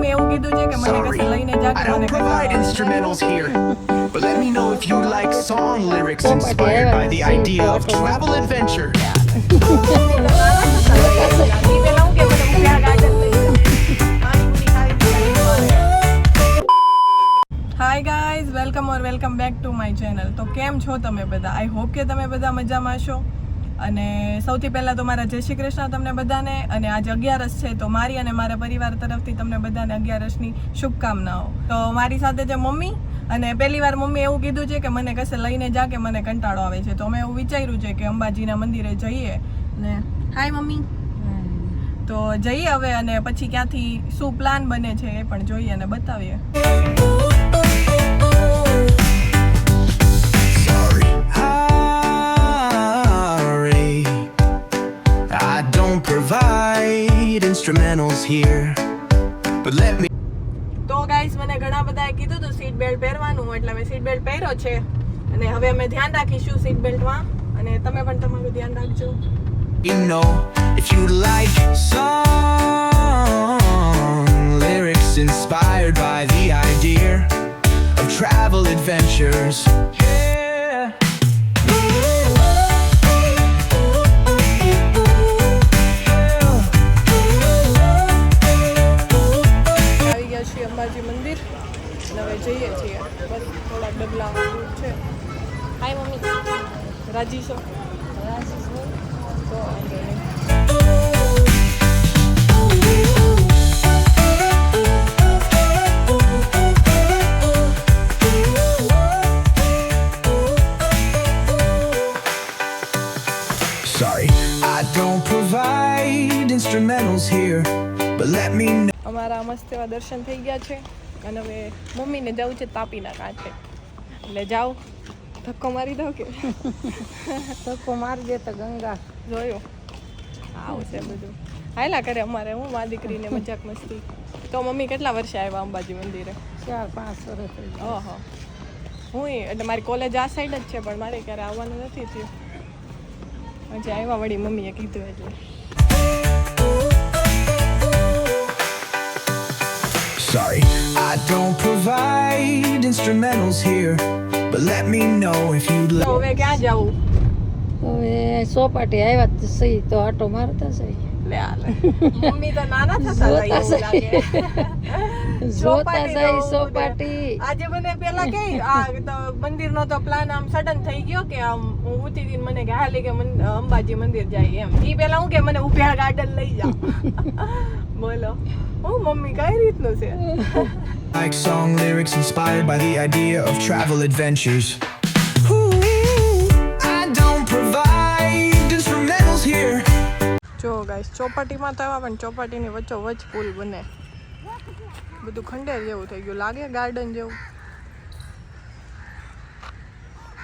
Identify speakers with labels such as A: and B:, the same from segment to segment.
A: Mummy એવું કીધું છે કે મને કશે લઈને જા કે
B: I don't
A: મને
B: provide instrumentals here, but let me know if you like song lyrics inspired by the idea of travel adventure.
A: Hi guys, welcome back to my channel. તો કેમ છો તમે બધા? આઈ હોપ કે તમે બધા મજામાં છો. અને સૌથી પહેલાં તો મારા જય શ્રી કૃષ્ણ તમને બધાને. અને આજે 11 છે, તો મારી અને મારા પરિવાર તરફથી તમને બધાને 11ની શુભકામનાઓ. તો મારી સાથે છે મમ્મી, અને પહેલી વાર મમ્મી એવું કીધું છે કે મને કશે લઈને જા કે મને કંટાળો આવે છે. તો મેં એવું વિચાર્યું છે કે અંબાજીના મંદિરે જઈએ. ને હાય મમ્મી, તો જઈએ હવે, અને પછી ક્યાંથી શું પ્લાન બને છે એ પણ જોઈએ અને બતાવીએ.
B: Instrumentals here, but let me.
A: તો ગાઈસ, મને ઘણા બધાએ કીધું હતું સીટ બેલ્ટ પહેરવાનું, એટલે મેં સીટ બેલ્ટ પહેર્યો છે. અને હવે અમે ધ્યાન રાખીશું સીટ બેલ્ટમાં, અને તમે પણ તમારું ધ્યાન રાખજો.
B: You know, if you like song lyrics inspired by the idea of travel adventures.
A: Ambaji મંદિર, અને હવે જઈએ છીએ. બસ થોડા ડગલા દૂર છે. હાય મમ્મી, રાજી છો? રાજી છો તો વાંધો નહીં.
B: Sorry, I don't provide instrumentals here, but let me know.
A: અમારા મસ્ત એવા દર્શન થઈ ગયા છે, અને હવે મમ્મીને જવું છે તાપીના કાંઠે. એટલે જાઓ, ધક્કો મારી દો કે
C: ધક્કો મારી દે તો ગંગા
A: જોયો આવશે બધું. હાયલા કરે અમારે, હું મા દીકરીને મજાક મસ્તી. તો મમ્મી કેટલા વર્ષે આવ્યા અંબાજી મંદિરે?
C: 4-5 વર્ષ થઈ ગયા.
A: ઓહો, હું એટલે મારી કોલેજ આ સાઈડ જ છે, પણ મારે ક્યારે આવવાનું નથી થયું. હજી આવ્યા વળી મમ્મીએ કીધું એટલે.
B: Sorry, I don't provide instrumentals here, but let me know if you'd
A: તો હવે ક્યાં જવું?
C: હવે સોપાટી આવ્યા તો સહી તો આટો મારતા સહી.
A: લે આલે, મમ્મી તો નાના થતા જાય એવું લાગે.
C: જોતા જઈ સોપાટી.
A: આજે મને પેલા કે આ તો મંદિરનો તો પ્લાન આમ સડન થઈ ગયો કે આમ હું ઉઠી હતી, મને કે હાલે કે અંબાજી મંદિર જાય એમ. ઈ પેલા હું કે મને ઉભા ગાર્ડન લઈ જાઓ. બોલો હું મમ્મી કઈ રીતનું છે?
B: like song lyrics inspired by the idea of travel adventures. I don't provide instrumentals here.
A: જો ગાઈસ, ચોપાટીમાં તો આવ્યા, પણ ચોપાટીની વચ્ચોવચ્ચ પુલ બને. બધું ખંડેર જેવું થઈ ગયું લાગે, ગાર્ડન જેવું.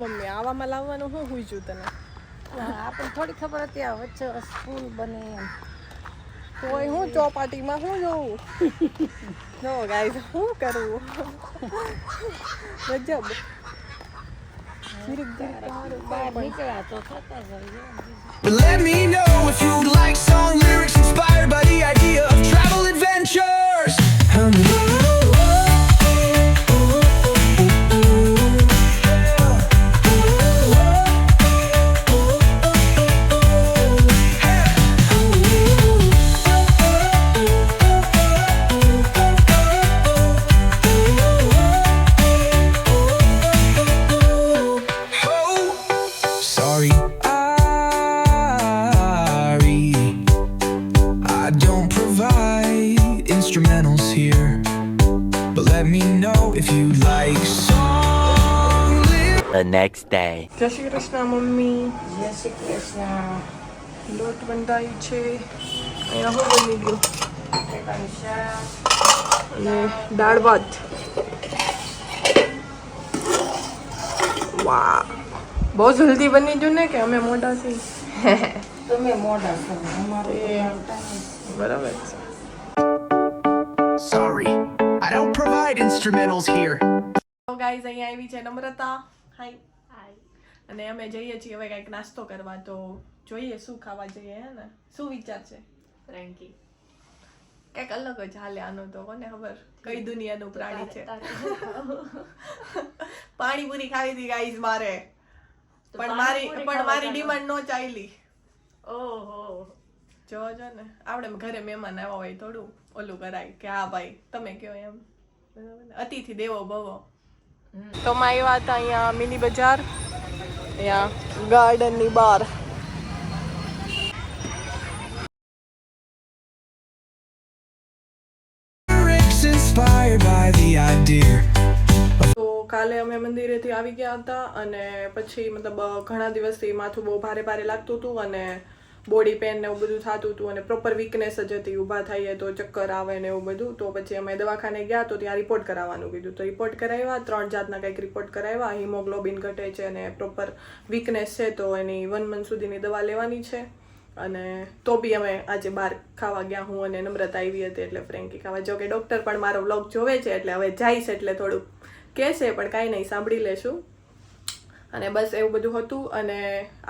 A: મમ્મી આવામાં લાવવાનું શું પૂછ્યું તને?
C: આપણને થોડી ખબર હતી આ વચ્ચે સ્કૂલ બને એમ.
A: તોય હું ચોપાટીમાં શું જોઉં? જો ગાઈસ, શું કરવું? ગજબ.
C: બહાર નીકળ્યા તો થતા જઈએ.
B: But let me know if you'd like song lyrics inspired by the idea of travel adventures. Instrumentals here, but let me know if you like song lyrics.
D: The next day.
A: જય Shri Krishna mummy.
C: જય શ્રી કૃષ્ણ.
A: લોટ બંધાય છે. અહીંયા શું બની ગયું? અને દાળ ભાત. વાહ, બહુ જલ્દી બની ગયું ને કે અમે મોટા છીએ?
C: તમે મોડા છો, અમારે
A: બરાબર છે.
B: Sorry, I don't provide instrumentals here.
A: તો ગાઈઝ, અહીંયા આવી છે નમ્રતા. હાય. અને અમે જઈએ છીએ હવે કંઈક નાસ્તો કરવા. તો જોઈએ શું ખાવા જઈએ, હે ને? શું વિચાર છે?
E: ફ્રેન્કી.
A: કંઈક અલગ જ હાલે આનું તો કોને ખબર કઈ દુનિયાનું પ્રાણી છે. પાણીપુરી ખાવી હતી ગાઈઝ મારે, પણ મારી ડિમાન્ડ નો ચાલી.
D: ઓહો
A: જો ને આપણે ઘરે મહેમાન આવ્યા હોય થોડું ઓલું કરાય કે હા ભાઈ તમે કયો એમ, બરાબર ને? અતિથિ દેવો ભવો. તો માં આવ્યા હતા અહીંયા મિની બજાર, અહીંયા ગાર્ડન ની બહાર.
B: Lyrics inspired by the idea.
A: તો કાલે અમે મંદિરેથી આવી ગયા હતા અને પછી મતલબ ઘણા દિવસથી માથું બહુ ભારે ભારે લાગતું હતું અને બોડી પેન ને એવું બધું થતું હતું અને પ્રોપર વીકનેસ જ હતી, ઊભા થઈએ તો ચક્કર આવે ને એવું બધું. તો પછી અમે દવાખાને ગયા તો ત્યાં રિપોર્ટ કરાવવાનું કીધું, તો રિપોર્ટ કરાવ્યા, 3 જાતના કંઈક રિપોર્ટ કરાવ્યા. હિમોગ્લોબિન ઘટે છે અને પ્રોપર વીકનેસ છે, તો એની 1 મંથ સુધીની દવા લેવાની છે. અને તો બી અમે આજે બહાર ખાવા ગયા, હું અને નમ્રતા આવી હતી એટલે ફ્રેન્કી ખાવા. જો કે ડૉક્ટર પણ મારો વ્લોગ જોવે છે એટલે હવે જઈશ એટલે થોડુંક કહેશે, પણ કાંઈ નહીં, સાંભળી લેશું. અને બસ એવું બધું હતું. અને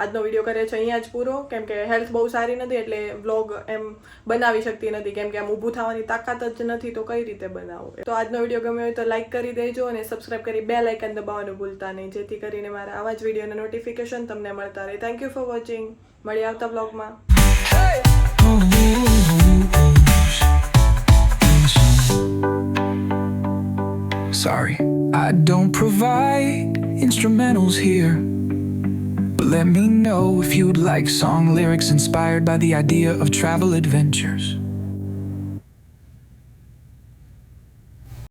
A: આજનો વિડીયો કરે છે અહીંયા જ પૂરો, કેમ કે હેલ્થ બહુ સારી નથી એટલે વ્લોગ એમ બનાવી શકતી નથી, કેમ કે આમ ઊભું થવાની તાકાત જ નથી, તો કઈ રીતે બનાવું. તો આજનો વિડીયો ગમ્યો હોય તો લાઈક કરી દેજો અને સબસ્ક્રાઈબ કરી બેલ આઇકન દબાવવાનું ભૂલતા નહીં, જેથી કરીને મારા આવા જ વિડીયોના નોટિફિકેશન તમને મળતા રહે. Thank you for watching. મળી આવતા બ્લોગમાં.
B: Sorry, I don't provide instrumentals here. But let me know if you'd like song lyrics inspired by the idea of travel adventures.